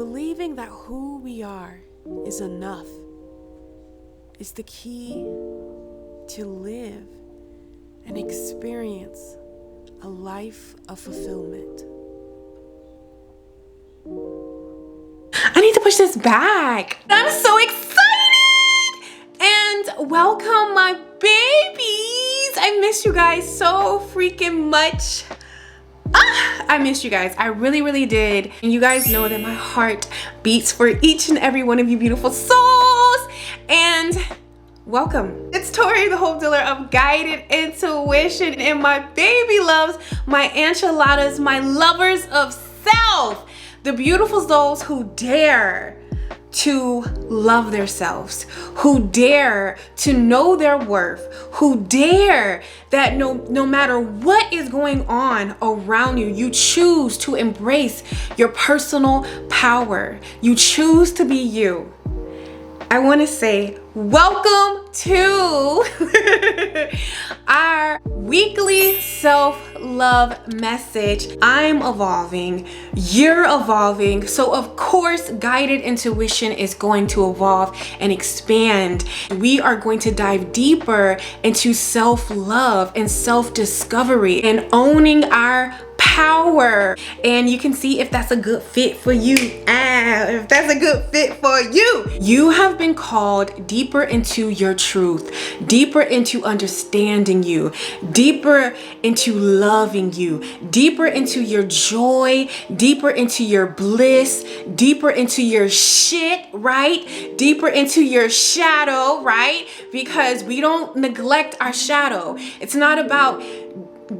Believing that who we are is enough is the key to live and experience a life of fulfillment. I need to push this back. I'm so excited! And welcome my babies! I miss you guys so freaking much. I missed you guys. I really did. And you guys know that my heart beats for each and every one of you beautiful souls. And welcome. It's Tori, the Hope Dealer of Guided Intuition, and my baby loves, my enchiladas, my lovers of self, the beautiful souls who dare to love themselves, who dare to know their worth, who dare that no matter what is going on around you, you choose to embrace your personal power. You choose to be you. I want to say welcome to our weekly self-love message. I'm evolving, you're evolving, so of course Guided Intuition is going to evolve and expand. We are going to dive deeper into self-love and self-discovery and owning our power, and you can see if that's a good fit for you. If that's a good fit for you. You have been called deeper into your truth, deeper into understanding you, deeper into loving you, deeper into your joy, deeper into your bliss, deeper into your shit, right? Deeper into your shadow, right? Because we don't neglect our shadow. It's not about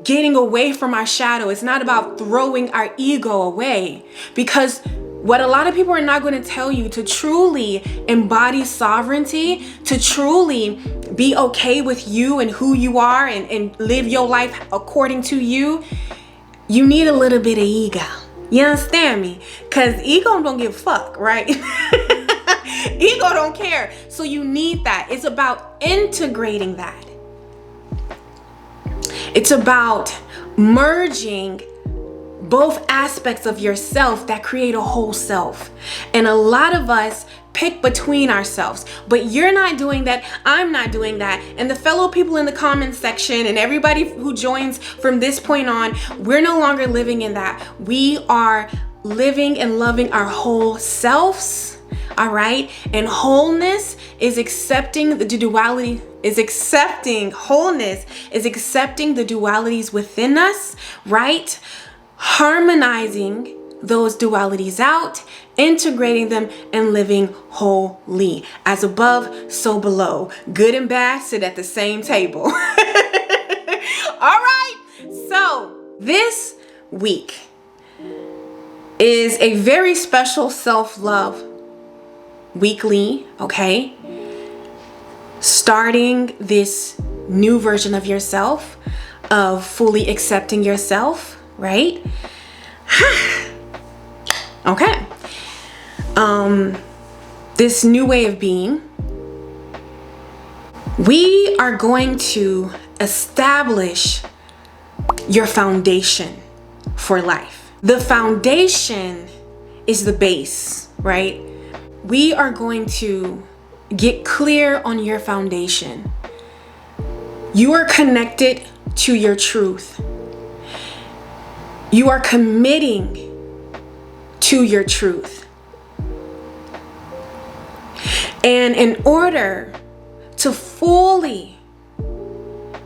getting away from our shadow. It's not about throwing our ego away, because what a lot of people are not going to tell you, to truly embody sovereignty, to truly be okay with you and who you are and live your life according to you, you need a little bit of ego. You understand me? Because ego don't give a fuck, right? Ego don't care. So you need that. It's about integrating that. It's about merging both aspects of yourself that create a whole self. And a lot of us pick between ourselves, but you're not doing that. I'm not doing that. And the fellow people in the comments section and everybody who joins from this point on, we're no longer living in that. We are living and loving our whole selves. All right. And wholeness is accepting the duality, is accepting wholeness, is accepting the dualities within us, right? Harmonizing those dualities out, integrating them, and living wholly. As above, so below. Good and bad sit at the same table. All right. So this week is a very special self-love weekly, okay? Starting this new version of yourself, of fully accepting yourself, right? Okay. This new way of being, we are going to establish your foundation for life. The foundation is the base, right? We are going to get clear on your foundation. You are connected to your truth. You are committing to your truth. And in order to fully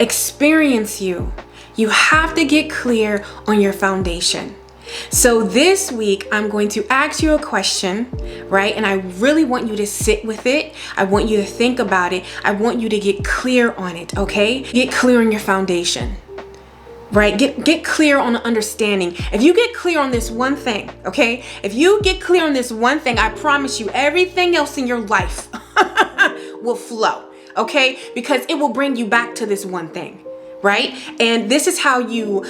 experience you, you have to get clear on your foundation. So this week, I'm going to ask you a question, right? And I really want you to sit with it. I want you to think about it. I want you to get clear on it, okay? Get clear on your foundation, right? Get clear on the understanding. If you get clear on this one thing, okay? If you get clear on this one thing, I promise you everything else in your life will flow, okay? Because it will bring you back to this one thing, right? And this is how you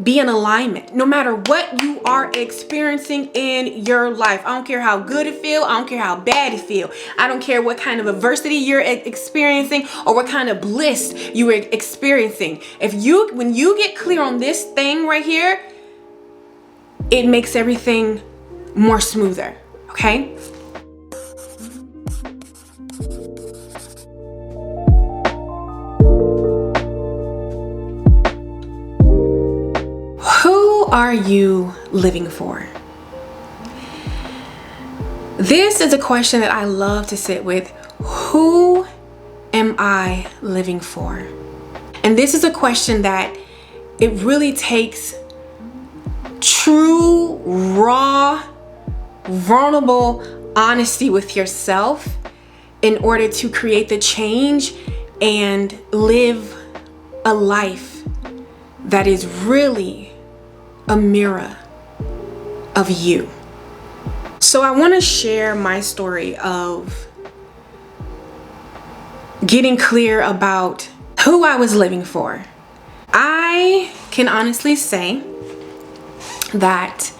be in alignment no matter what you are experiencing in your life. I don't care how good it feels. I don't care how bad it feels. I don't care what kind of adversity you're experiencing or what kind of bliss you are experiencing. When you get clear on this thing right here, it makes everything more smoother. okay? Who are you living for? This is a question that I love to sit with. Who am I living for? And this is a question that it really takes true, raw, vulnerable honesty with yourself in order to create the change and live a life that is really a mirror of you. So I want to share my story of getting clear about who I was living for. I can honestly say that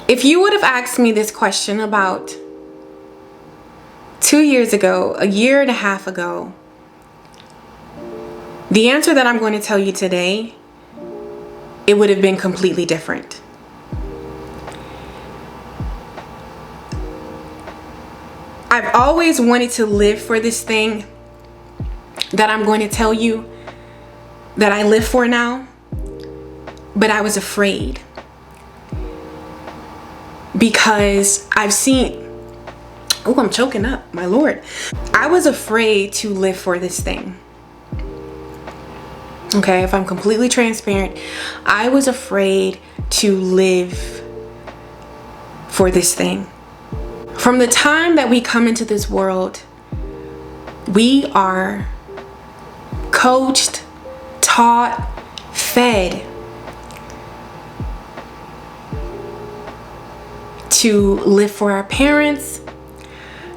if you would have asked me this question about 2 years ago, a year and a half ago, the answer that I'm going to tell you today, it would have been completely different. I've always wanted to live for this thing that I'm going to tell you that I live for now, but I was afraid because I've seen, oh, I'm choking up, my Lord. I was afraid to live for this thing. Okay, if I'm completely transparent, I was afraid to live for this thing. From the time that we come into this world, we are coached, taught, fed to live for our parents,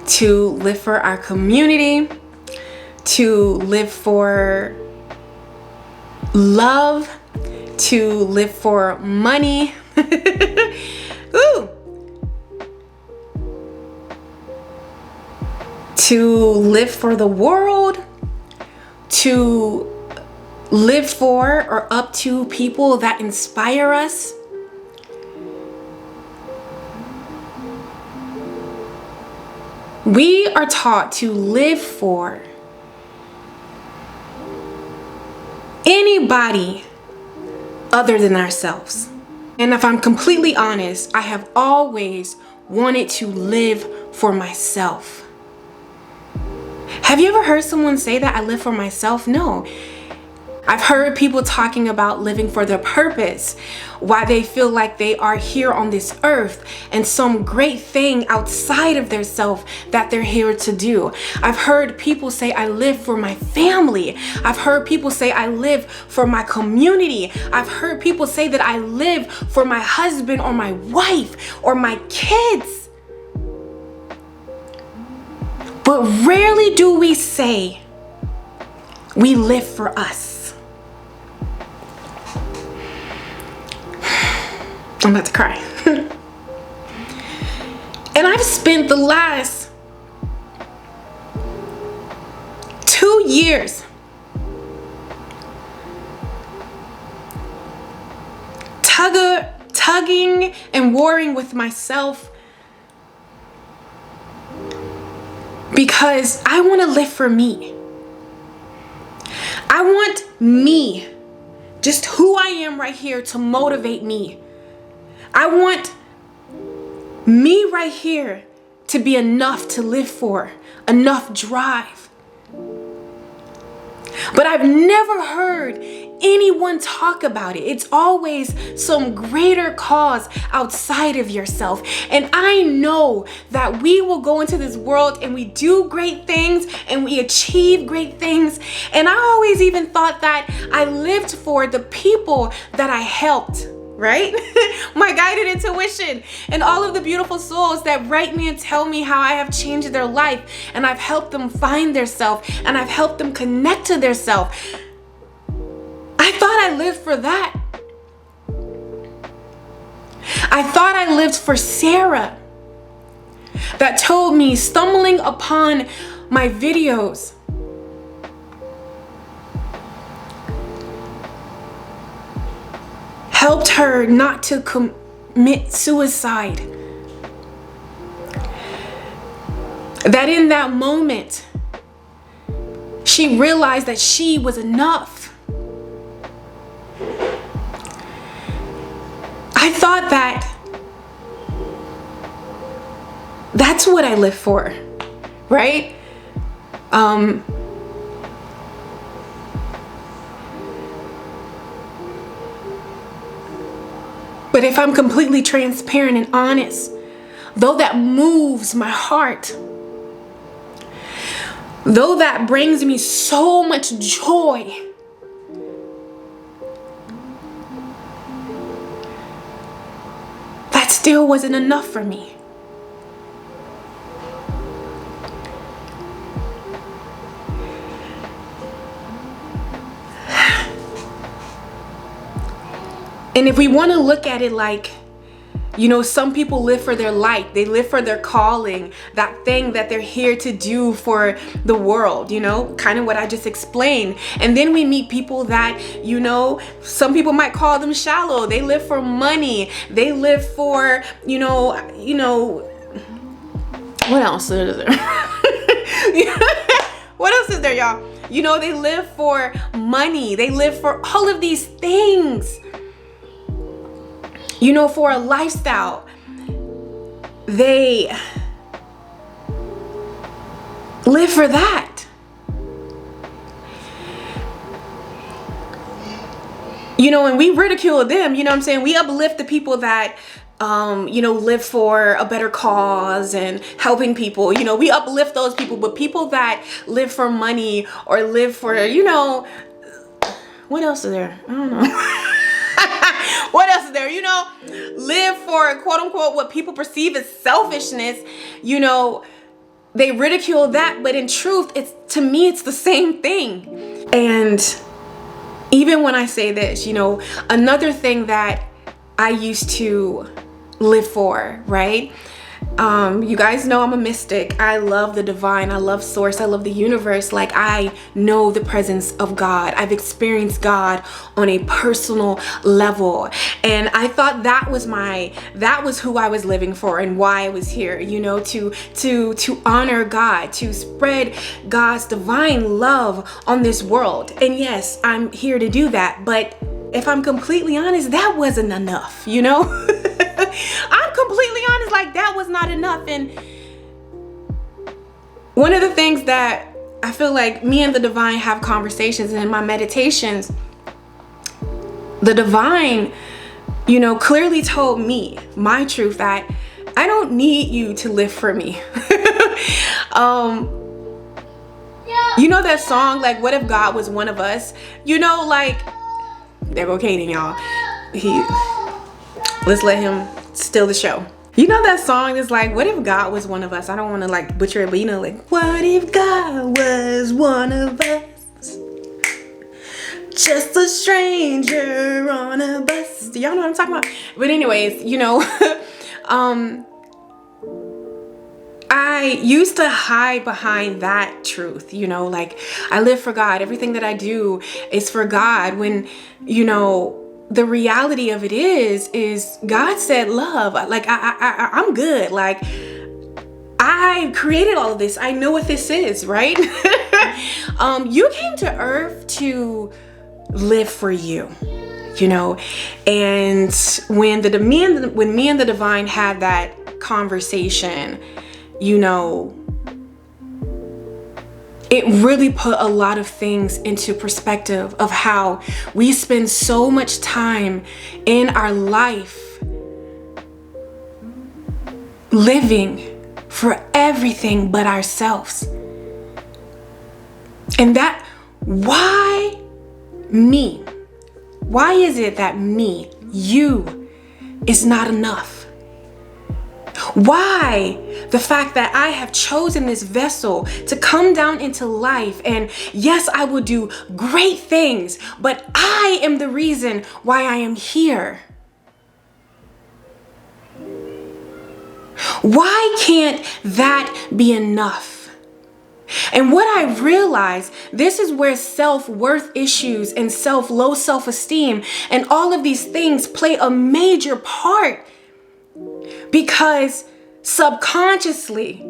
to live for our community, to live for love, to live for money. Ooh. To live for the world, to live for or up to people that inspire us. We are taught to live for anybody other than ourselves. And if I'm completely honest, I have always wanted to live for myself. Have you ever heard someone say that I live for myself? No. I've heard people talking about living for their purpose, why they feel like they are here on this earth and some great thing outside of their self that they're here to do. I've heard people say I live for my family. I've heard people say I live for my community. I've heard people say that I live for my husband or my wife or my kids. But rarely do we say we live for us. I'm about to cry. And I've spent the last 2 years tugging and warring with myself because I want to live for me. I want me, just who I am right here, to motivate me. I want me right here to be enough to live for, enough drive. But I've never heard anyone talk about it. It's always some greater cause outside of yourself. And I know that we will go into this world and we do great things and we achieve great things. And I always even thought that I lived for the people that I helped. Right? My guided intuition and all of the beautiful souls that write me and tell me how I have changed their life and I've helped them find their self and I've helped them connect to their self. I thought I lived for that. I thought I lived for Sarah that told me, stumbling upon my videos, helped her not to commit suicide. That in that moment, she realized that she was enough. I thought that that's what I live for, right? But if I'm completely transparent and honest, though that moves my heart, though that brings me so much joy, that still wasn't enough for me. And if we want to look at it like, you know, some people live for their light. They live for their calling, that thing that they're here to do for the world, you know, kind of what I just explained. And then we meet people that, you know, some people might call them shallow. They live for money. They live for, you know, what else is there? What else is there, y'all? You know, they live for money. They live for all of these things. You know, for a lifestyle. They live for that. You know, and we ridicule them, you know what I'm saying? We uplift the people that, you know, live for a better cause and helping people. You know, we uplift those people, but people that live for money or live for, you know, what else is there? I don't know. What else is there? You know, live for quote unquote what people perceive as selfishness. You know, they ridicule that, but in truth, to me, it's the same thing. And even when I say this, you know, another thing that I used to live for, right? You guys know I'm a mystic. I love the divine. I love source. I love the universe. Like, I know the presence of God. I've experienced God on a personal level. And I thought that was who I was living for and why I was here, you know, to honor God, to spread God's divine love on this world. And yes, I'm here to do that. But if I'm completely honest, that wasn't enough, you know? I'm completely honest, like that was not enough. And one of the things that I feel like me and the divine have conversations, and in my meditations, the divine, you know, clearly told me my truth, that I don't need you to live for me. You know that song, like, what if God was one of us? You know, like, there go Kaden, y'all. Let's let him steal the show. You know that song is like, what if God was one of us? I don't want to like butcher it, but you know, like, what if God was one of us? Just a stranger on a bus. Do y'all know what I'm talking about? But anyways, you know, I used to hide behind that truth, you know, like, I live for God. Everything that I do is for God. When, you know, the reality of it is God said love. Like, I'm good. Like, I created all of this. I know what this is, right? You came to earth to live for you, you know. And when me and the divine had that conversation, you know, it really put a lot of things into perspective of how we spend so much time in our life living for everything but ourselves. And that, why me? Why is it that me, you, is not enough? Why the fact that I have chosen this vessel to come down into life, and yes, I will do great things, but I am the reason why I am here. Why can't that be enough? And what I realized, this is where self-worth issues and low self-esteem and all of these things play a major part, because subconsciously,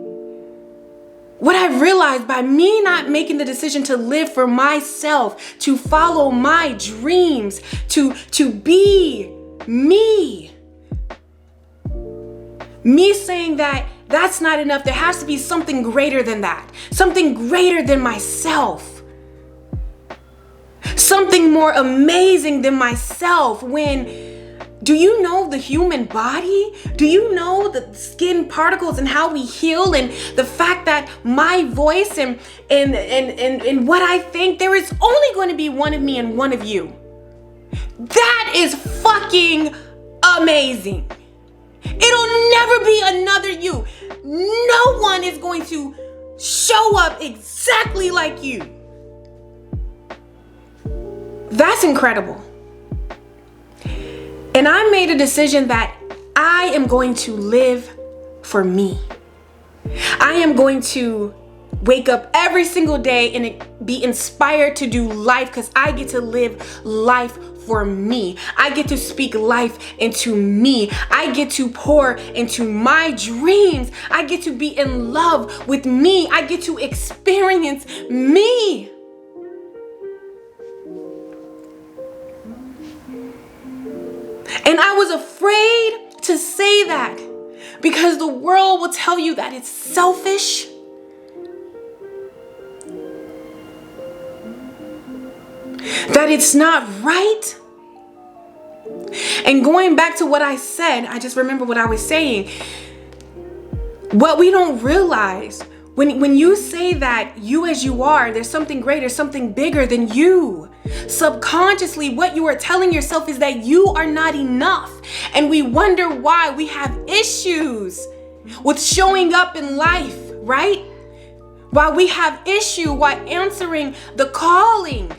what I realized, by me not making the decision to live for myself, to follow my dreams, to be me saying that that's not enough. There has to be something greater than that. Something greater than myself. Something more amazing than myself. Do you know the human body? Do you know the skin particles and how we heal, and the fact that my voice and what I think, there is only going to be one of me and one of you. That is fucking amazing. It'll never be another you. No one is going to show up exactly like you. That's incredible. And I made a decision that I am going to live for me. I am going to wake up every single day and be inspired to do life, because I get to live life for me. I get to speak life into me. I get to pour into my dreams. I get to be in love with me. I get to experience me. And I was afraid to say that, because the world will tell you that it's selfish, that it's not right. And going back to what I said, I just remember what I was saying. What we don't realize, when you say that you as you are, there's something greater, something bigger than you. Subconsciously, what you are telling yourself is that you are not enough. And we wonder why we have issues with showing up in life, right? Why we have issue while answering the calling,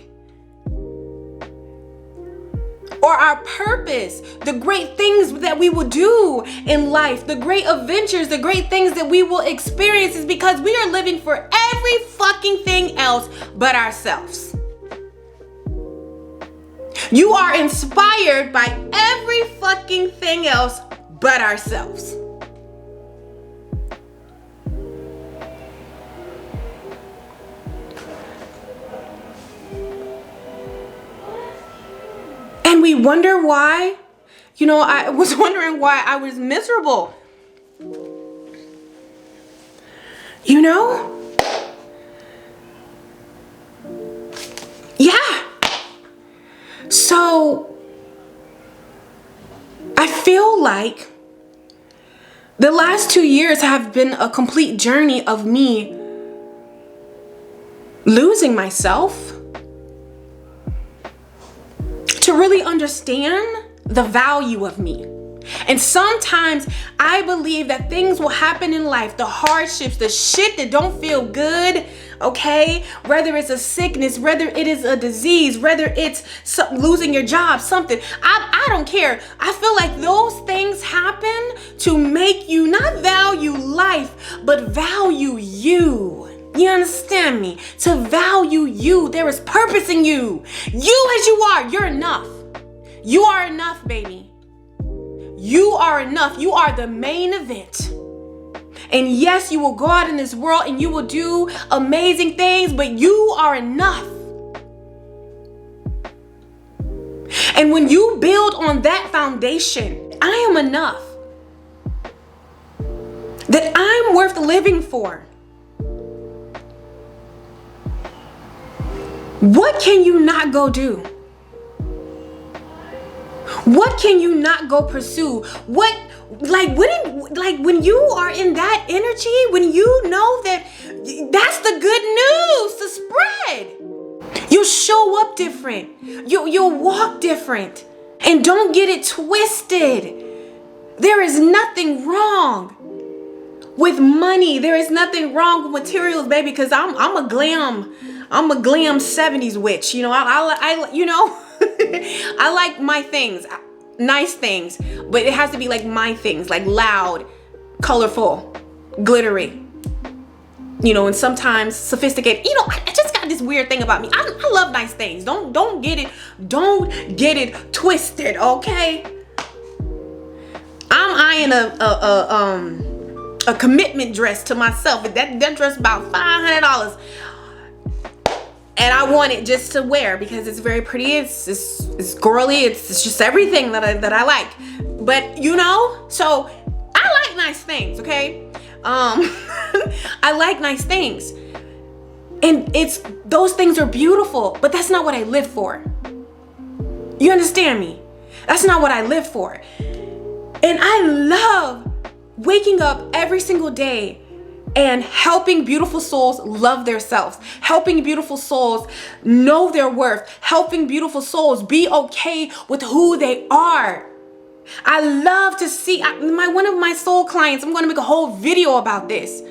or our purpose, the great things that we will do in life, the great adventures, the great things that we will experience, is because we are living for every fucking thing else but ourselves. You are inspired by every fucking thing else but ourselves. And we wonder why. I was wondering why I was miserable. Yeah. So I feel like the last 2 years have been a complete journey of me losing myself to really understand the value of me. And sometimes I believe that things will happen in life, the hardships, the shit that don't feel good, okay? Whether it's a sickness, whether it is a disease, whether it's losing your job, something. I don't care. I feel like those things happen to make you not value life, but value you. You understand me? To value you. There is purpose in you. You as you are, you're enough. You are enough, baby. You are enough. You are the main event. And yes, you will go out in this world and you will do amazing things, but you are enough. And when you build on that foundation, I am enough, that I'm worth living for, what can you not go do? What can you not go pursue? When you are in that energy, when you know that that's the good news to spread, you'll show up different. You'll walk different. And don't get it twisted. There is nothing wrong with money. There is nothing wrong with materials, baby, because I'm a glam 70s witch. I like my things, nice things, but it has to be like my things, like loud, colorful, glittery. and sometimes sophisticated. I just got this weird thing about me. I love nice things. Don't get it twisted, okay? I'm eyeing a commitment dress to myself. That dress about $500, and I want it just to wear because it's very pretty. It's girly. It's just everything that I like. But so I like nice things, okay? I like nice things, and those things are beautiful, but that's not what I live for. You understand me? That's not what I live for. And I love waking up every single day and helping beautiful souls love themselves, helping beautiful souls know their worth, helping beautiful souls be okay with who they are. I love to see one of my soul clients. I'm going to make a whole video about this,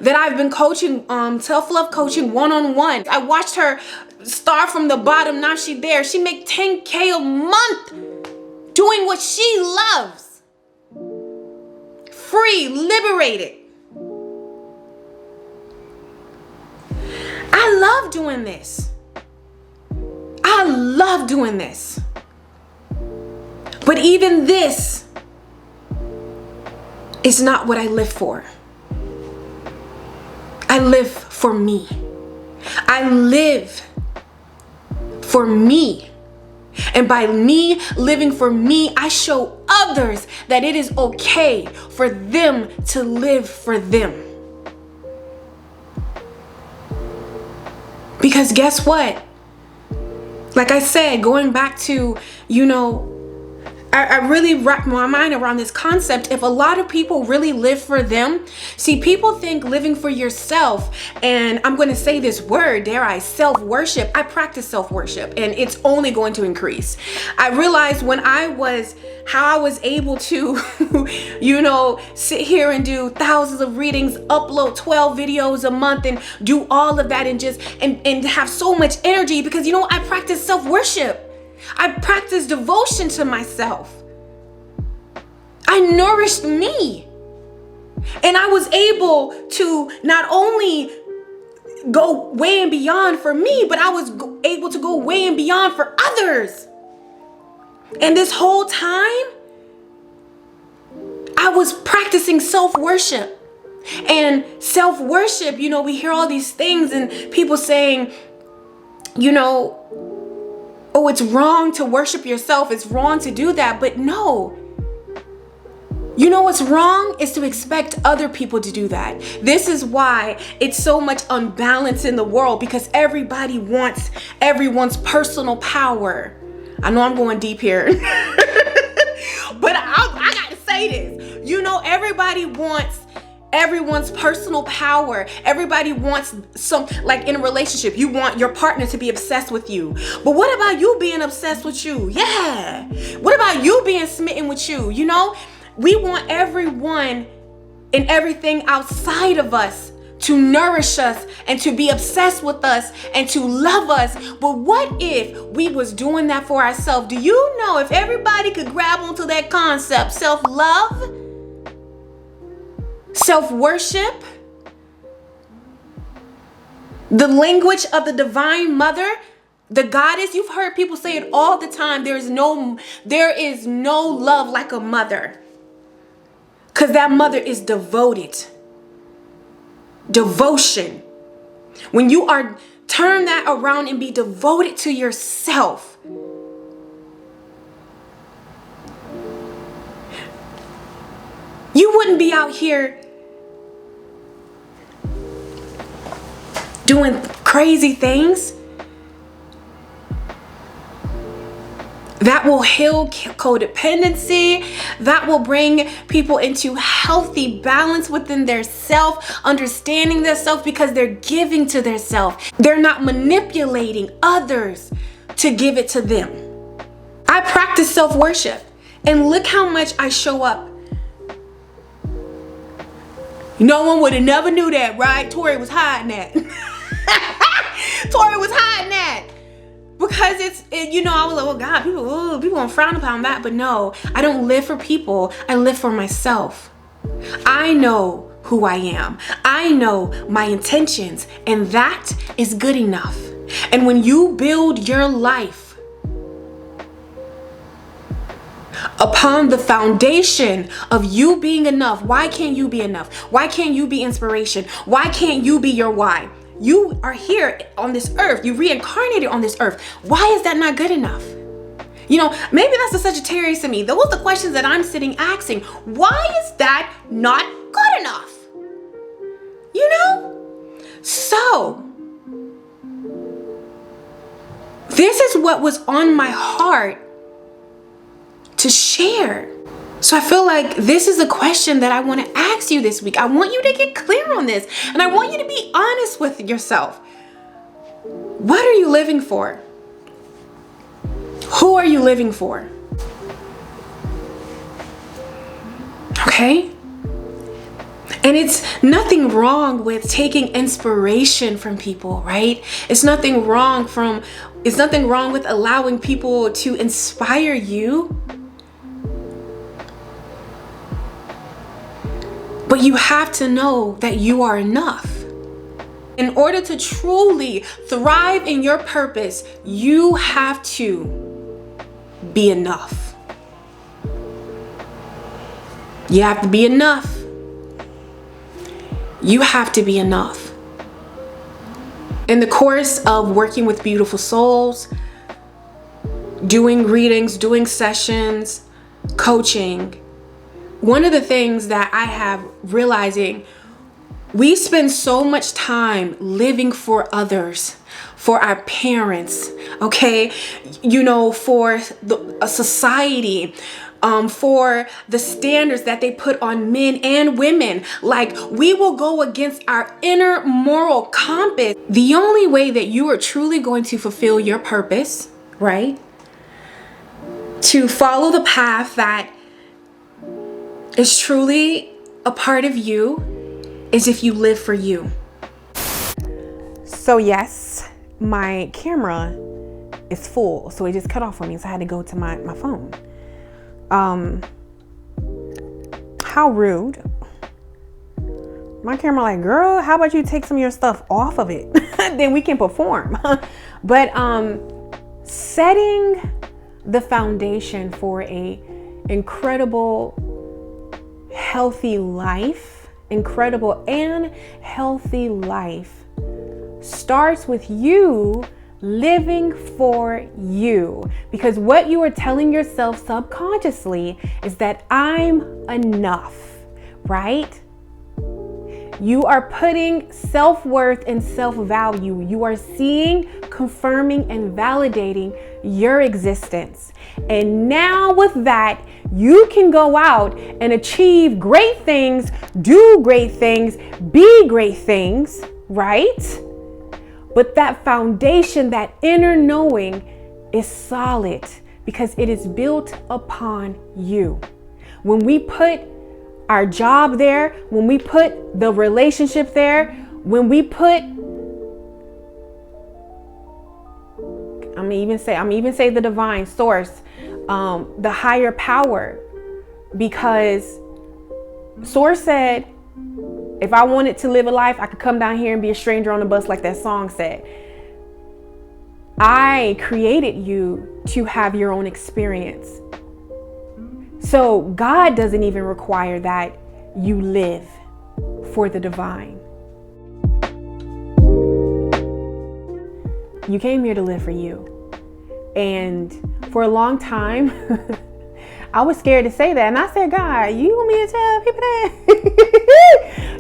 that I've been coaching, self-love coaching one-on-one. I watched her start from the bottom. Now she's there. She make $10K a month doing what she loves. Free, liberated. I love doing this. I love doing this. But even this is not what I live for. I live for me. I live for me. And by me living for me, I show others that it is okay for them to live for them. Because guess what? Like I said, going back to, I really wrap my mind around this concept. If a lot of people really live for them, see, people think living for yourself, and I'm going to say this word, dare I, self-worship. I practice self-worship, and it's only going to increase. I realized how I was able to, sit here and do thousands of readings, upload 12 videos a month, and do all of that, and have so much energy because, I practice self-worship. I practice devotion to myself. I nourished me. And I was able to not only go way and beyond for me, but I was able to go way and beyond for others. And this whole time, I was practicing self-worship. And self-worship, we hear all these things and people saying, oh, it's wrong to worship yourself. It's wrong to do that. But no. What's wrong is to expect other people to do that. This is why it's so much unbalance in the world, because everybody wants everyone's personal power. I know I'm going deep here, but I got to say this. Everybody wants everyone's personal power. Everybody wants like in a relationship, you want your partner to be obsessed with you. But what about you being obsessed with you? Yeah. What about you being smitten with you? We want everyone and everything outside of us to nourish us and to be obsessed with us and to love us. But what if we was doing that for ourselves? Do you know if everybody could grab onto that concept, self-love, self-worship, the language of the divine mother, the goddess? You've heard people say it all the time. There is no love like a mother, because that mother is devoted. Devotion. When you turn that around and be devoted to yourself, you wouldn't be out here doing crazy things. That will heal codependency. That will bring people into healthy balance within their self, understanding their self, because they're giving to their self. They're not manipulating others to give it to them. I practice self-worship, and look how much I show up. No one would have never knew that, right? Tori was hiding that. Tori was hiding that. Because I was like, oh God, people gonna frown upon that. But no, I don't live for people. I live for myself. I know who I am. I know my intentions, and that is good enough. And when you build your life upon the foundation of you being enough, why can't you be enough? Why can't you be inspiration? Why can't you be your why? You are here on this earth. You reincarnated on this earth. Why is that not good enough? You know, maybe that's the Sagittarius in me. Those are the questions that I'm sitting asking. Why is that not good enough? You know? So, this is what was on my heart to share. So I feel like this is a question that I want to ask you this week. I want you to get clear on this, and I want you to be honest with yourself. What are you living for? Who are you living for? Okay? And it's nothing wrong with taking inspiration from people, right? It's nothing wrong with allowing people to inspire you. But you have to know that you are enough. In order to truly thrive in your purpose, you have to be enough. You have to be enough. You have to be enough. In the course of working with beautiful souls, doing readings, doing sessions, coaching, one of the things that I have realizing, we spend so much time living for others, for our parents, okay? You know, for a society, for the standards that they put on men and women. Like, we will go against our inner moral compass. The only way that you are truly going to fulfill your purpose, right? To follow the path that is truly a part of you is if you live for you. So yes, my camera is full, so it just cut off on me, so I had to go to my phone. How rude. My camera like, girl, how about you take some of your stuff off of it? Then we can perform. But setting the foundation for a incredible healthy life, incredible and healthy life starts with you living for you. Because what you are telling yourself subconsciously is that I'm enough, right? You are putting self-worth and self-value. You are seeing, confirming, and validating your existence. And now with that, you can go out and achieve great things, do great things, be great things, right? But that foundation, that inner knowing is solid because it is built upon you. When we put our job there, when we put the relationship there, when we put, I'm even say the divine source, the higher power, because source said, if I wanted to live a life, I could come down here and be a stranger on the bus like that song said. I created you to have your own experience. So God doesn't even require that you live for the divine. You came here to live for you. And for a long time, I was scared to say that. And I said, God, you want me to tell people that?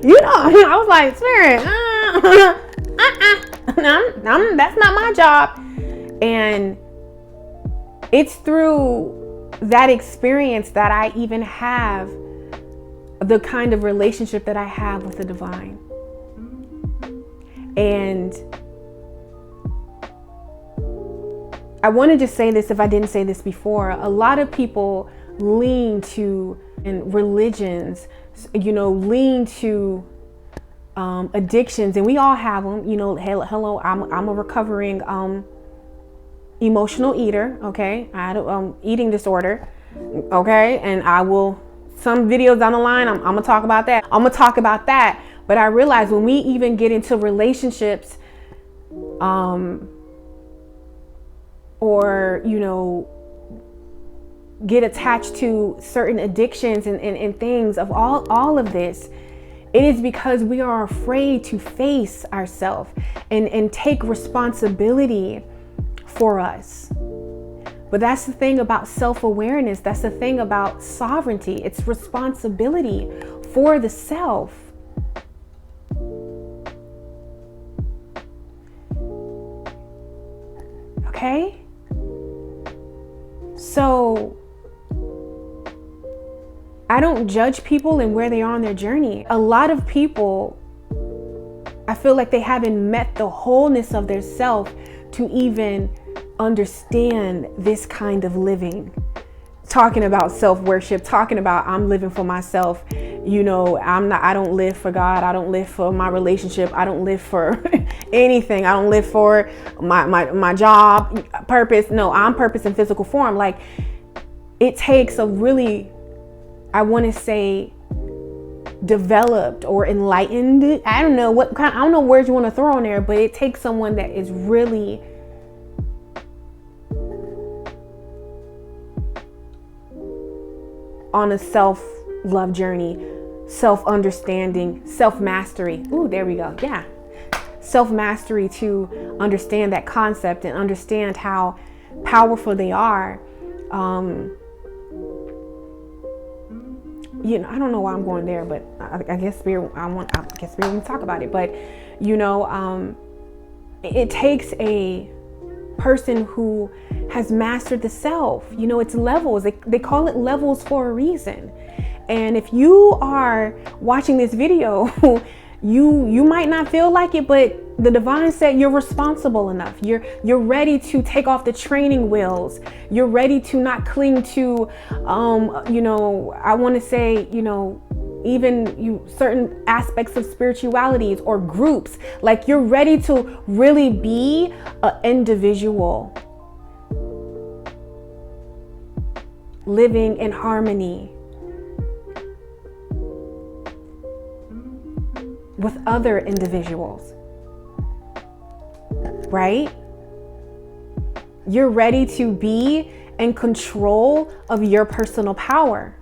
You know, I was like, Spirit, that's not my job. And it's through that experience that I even have the kind of relationship that I have with the divine. And I want to just say this, if I didn't say this before, a lot of people lean to, and religions, you know, lean to addictions, and we all have them. You know, hello, I'm a recovering emotional eater. Okay, I had eating disorder. Okay, and I will some videos down the line, I'm gonna talk about that. But I realize when we even get into relationships, or, you know, get attached to certain addictions and things of all of this, it is because we are afraid to face ourselves and take responsibility for us. But that's the thing about self-awareness. That's the thing about sovereignty. It's responsibility for the self. Okay? So I don't judge people and where they are on their journey. A lot of people, I feel like they haven't met the wholeness of their self to even understand this kind of living. Talking about self-worship, talking about I'm living for myself. You know, I don't live for God. I don't live for my relationship. I don't live for anything. I don't live for my job, purpose. No, I'm purpose in physical form. Like, it takes a really, I want to say, developed or enlightened. I don't know words you want to throw on there, but it takes someone that is really on a self-love journey, self-understanding, self-mastery. Ooh, there we go. Yeah. Self-mastery to understand that concept and understand how powerful they are. You know, I don't know why I'm going there, but I guess Spirit will talk about it. But, you know, it takes a person who has mastered the self. You know, it's levels. They call it levels for a reason. And if you are watching this video, you might not feel like it, but the divine said you're responsible enough. You're ready to take off the training wheels. You're ready to not cling to, you know, I want to say, you know, even certain aspects of spiritualities or groups. Like, you're ready to really be an individual living in harmony with other individuals, right? You're ready to be in control of your personal power.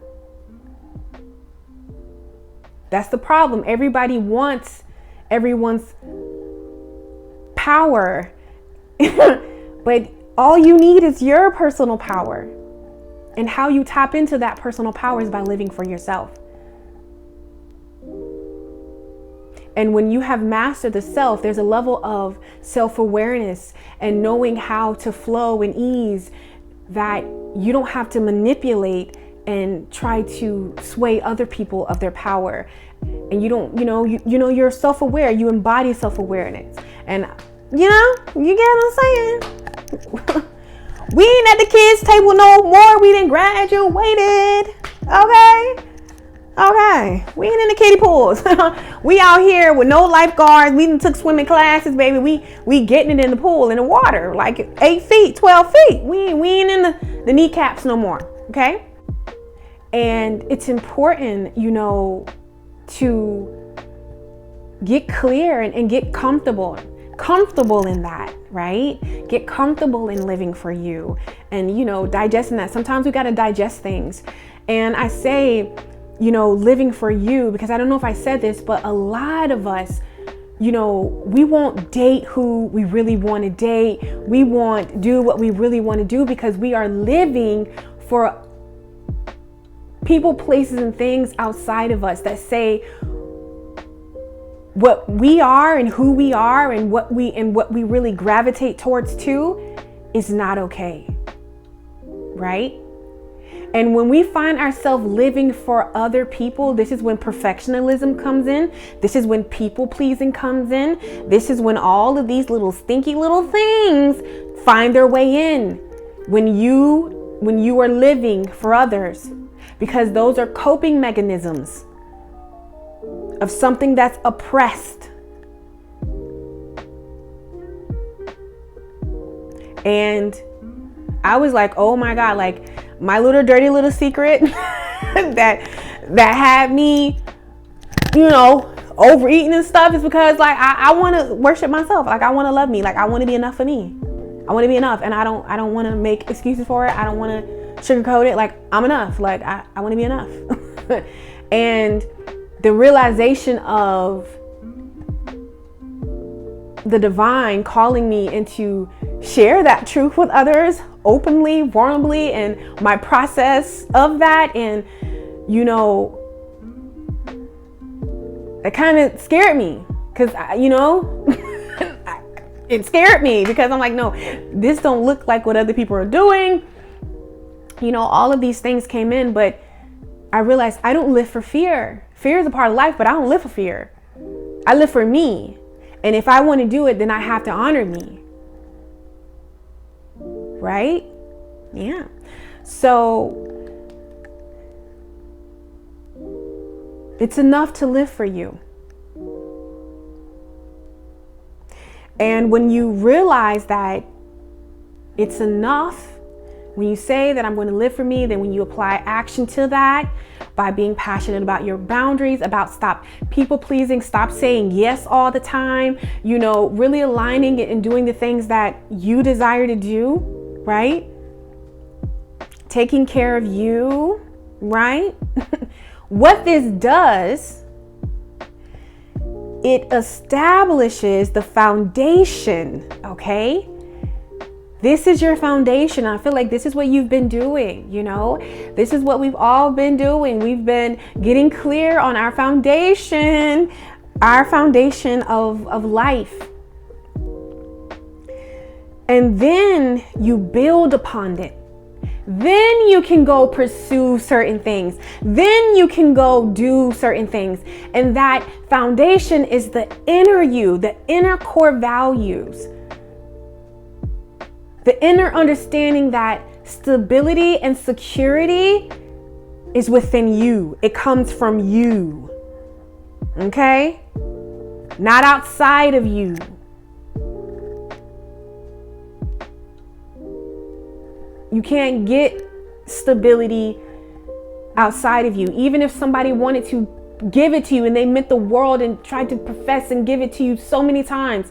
That's the problem. Everybody wants everyone's power, but all you need is your personal power. And how you tap into that personal power is by living for yourself. And when you have mastered the self, there's a level of self-awareness and knowing how to flow and ease that you don't have to manipulate and try to sway other people of their power. And you don't, you're self-aware, you embody self-awareness. And you get what I'm saying? We ain't at the kids' table no more. We done graduated. Okay. We ain't in the kiddie pools. We out here with no lifeguards. We done took swimming classes, baby. We getting it in the pool, in the water, like 8 feet, 12 feet. We ain't in the kneecaps no more. Okay. And it's important, to get clear and get comfortable in that, right? Get comfortable in living for you and, digesting that. Sometimes we got to digest things. And I say, living for you, because I don't know if I said this, but a lot of us, we won't date who we really want to date. We won't do what we really want to do because we are living for people, places, and things outside of us that say what we are and who we are and what we really gravitate towards too is not okay, right? And when we find ourselves living for other people, this is when perfectionism comes in. This is when people pleasing comes in. This is when all of these little stinky little things find their way in when you are living for others, because those are coping mechanisms of something that's oppressed. And I was like, oh my God, like my little dirty little secret that that had me, overeating and stuff is because like I want to worship myself. Like I want to love me. Like I want to be enough for me. I want to be enough, and I don't want to make excuses for it. I don't want to sugarcoat it. Like I'm enough. Like I want to be enough. And the realization of the divine calling me into share that truth with others openly, vulnerably, and my process of that, and it kind of scared me because it scared me because I'm like, no, this don't look like what other people are doing. All of these things came in, but I realized I don't live for fear. Fear is a part of life, but I don't live for fear. I live for me. And if I want to do it, then I have to honor me. Right? Yeah. So it's enough to live for you. And when you realize that it's enough, when you say that I'm going to live for me, then when you apply action to that by being passionate about your boundaries, about stop people pleasing, stop saying yes all the time, really aligning it and doing the things that you desire to do, right? Taking care of you, right? What this does, it establishes the foundation, okay? This is your foundation. I feel like this is what you've been doing, This is what we've all been doing. We've been getting clear on our foundation of life. And then you build upon it. Then you can go pursue certain things. Then you can go do certain things. And that foundation is the inner you, the inner core values. The inner understanding that stability and security is within you. It comes from you. Okay? Not outside of you. You can't get stability outside of you. Even if somebody wanted to give it to you and they meant the world and tried to profess and give it to you so many times,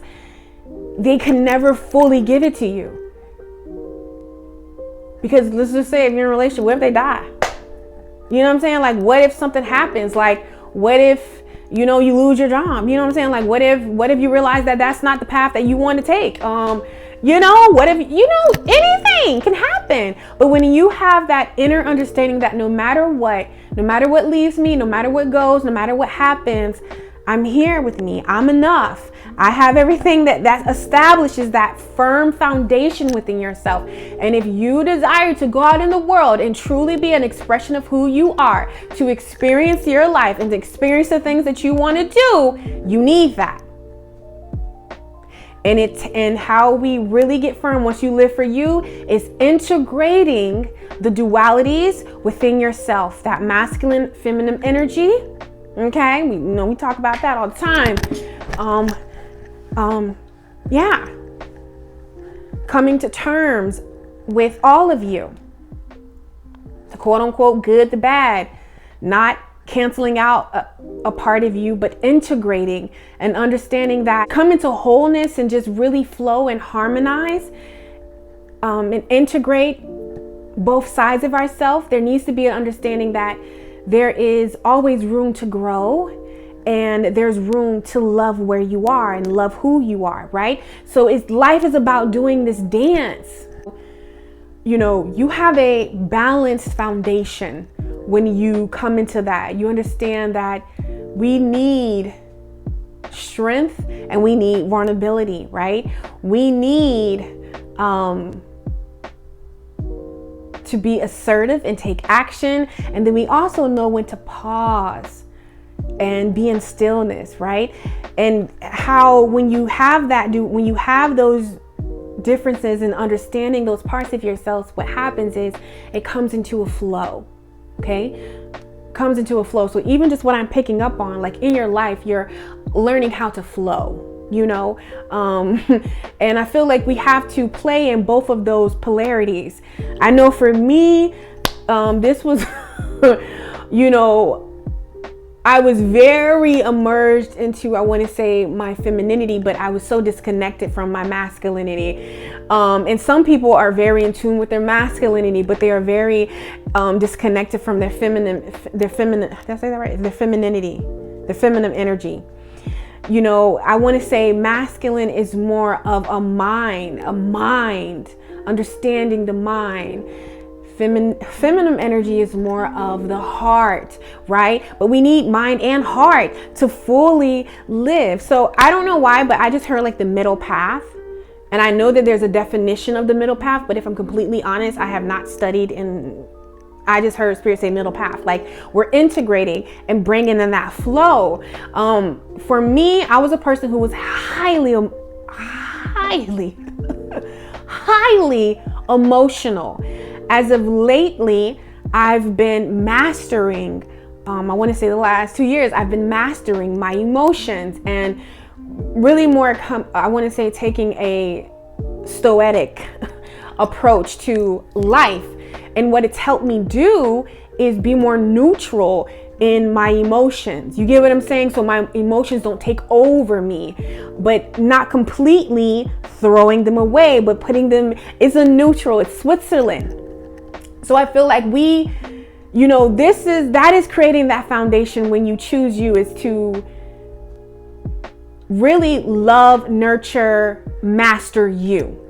they can never fully give it to you. Because let's just say if you're in a relationship, what if they die? You know what I'm saying? Like, what if something happens? Like, what if, you lose your job? You know what I'm saying? Like, what if you realize that that's not the path that you want to take? What if, anything can happen. But when you have that inner understanding that no matter what leaves me, no matter what goes, no matter what happens, I'm here with me. I'm enough. I have everything that establishes that firm foundation within yourself. And if you desire to go out in the world and truly be an expression of who you are, to experience your life and to experience the things that you want to do, you need that. And how we really get firm once you live for you is integrating the dualities within yourself, that masculine, feminine energy. Okay, we talk about that all the time. Coming to terms with all of you, the quote unquote good, the bad, not canceling out a part of you, but integrating and understanding that come into wholeness and just really flow and harmonize and integrate both sides of ourselves. There needs to be an understanding that there is always room to grow and there's room to love where you are and love who you are, right? So life is about doing this dance. You have a balanced foundation when you come into that. You understand that we need strength and we need vulnerability, right? We need to be assertive and take action. And then we also know when to pause and be in stillness, right? And how when you have those differences and understanding those parts of yourself, what happens is it comes into a flow, okay? Comes into a flow. So even just what I'm picking up on, like in your life, you're learning how to flow, and I feel like we have to play in both of those polarities. I know for me, this was, I was very immersed into, I want to say, my femininity, but I was so disconnected from my masculinity. And some people are very in tune with their masculinity, but they are very disconnected from their feminine, did I say that right? Their femininity, their feminine energy. You know, I want to say masculine is more of a mind, understanding the mind. Feminine energy is more of the heart, right? But we need mind and heart to fully live. So I don't know why, but I just heard like the middle path. And I know that there's a definition of the middle path, but if I'm completely honest, I have not studied, and I just heard Spirit say middle path. Like, we're integrating and bringing in that flow. For me, I was a person who was highly emotional. As of lately, I've been mastering, I want to say the last 2 years, I've been mastering my emotions, and really more, I want to say, taking a stoic approach to life. And what it's helped me do is be more neutral in my emotions. You get what I'm saying? So my emotions don't take over me, but not completely throwing them away, but putting them, it's a neutral, it's Switzerland. So I feel like we, you know, that is creating that foundation when you choose you, is to really love, nurture, master you.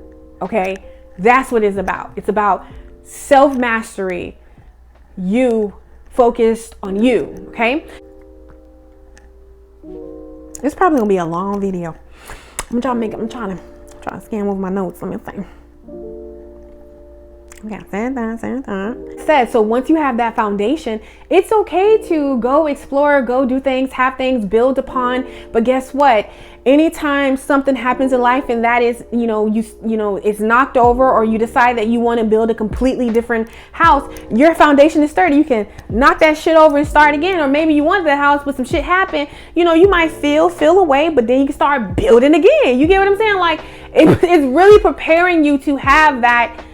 Okay? That's what it's about. It's about self-mastery, you focused on you. Okay? It's probably gonna be a long video. I'm trying to scan over my notes. Let me think. So once you have that foundation, it's okay to go explore, go do things, have things, build upon. But guess what? Anytime something happens in life and that is, you know, it's knocked over, or you decide that you want to build a completely different house, your foundation is sturdy. You can knock that shit over and start again. Or maybe you wanted the house, but some shit happened. You know, you might feel away, but then you can start building again. You get what I'm saying? Like, it's really preparing you to have that,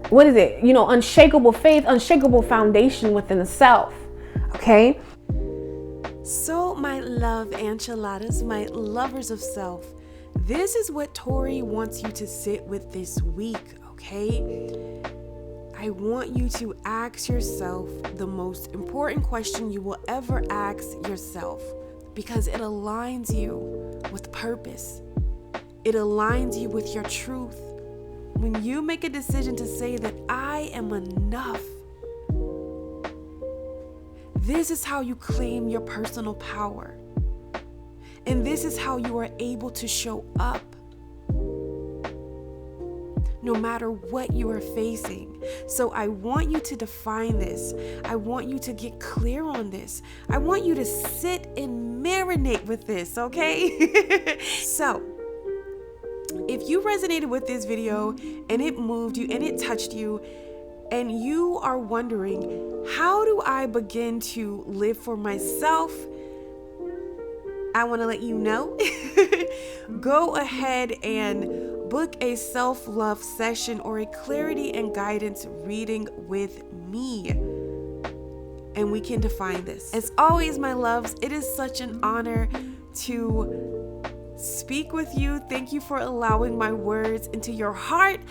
what is it? You know, unshakable faith, unshakable foundation within the self. Okay? So, my love enchiladas, my lovers of self, this is what Tori wants you to sit with this week, okay? I want you to ask yourself the most important question you will ever ask yourself, because it aligns you with purpose. It aligns you with your truth. When you make a decision to say that I am enough, this is how you claim your personal power. And this is how you are able to show up no matter what you are facing. So I want you to define this. I want you to get clear on this. I want you to sit and marinate with this, okay? So, if you resonated with this video and it moved you and it touched you, and you are wondering, how do I begin to live for myself? I want to let you know. Go ahead and book a self-love session or a clarity and guidance reading with me, and we can define this. As always, my loves, it is such an honor to speak with you. Thank you for allowing my words into your heart.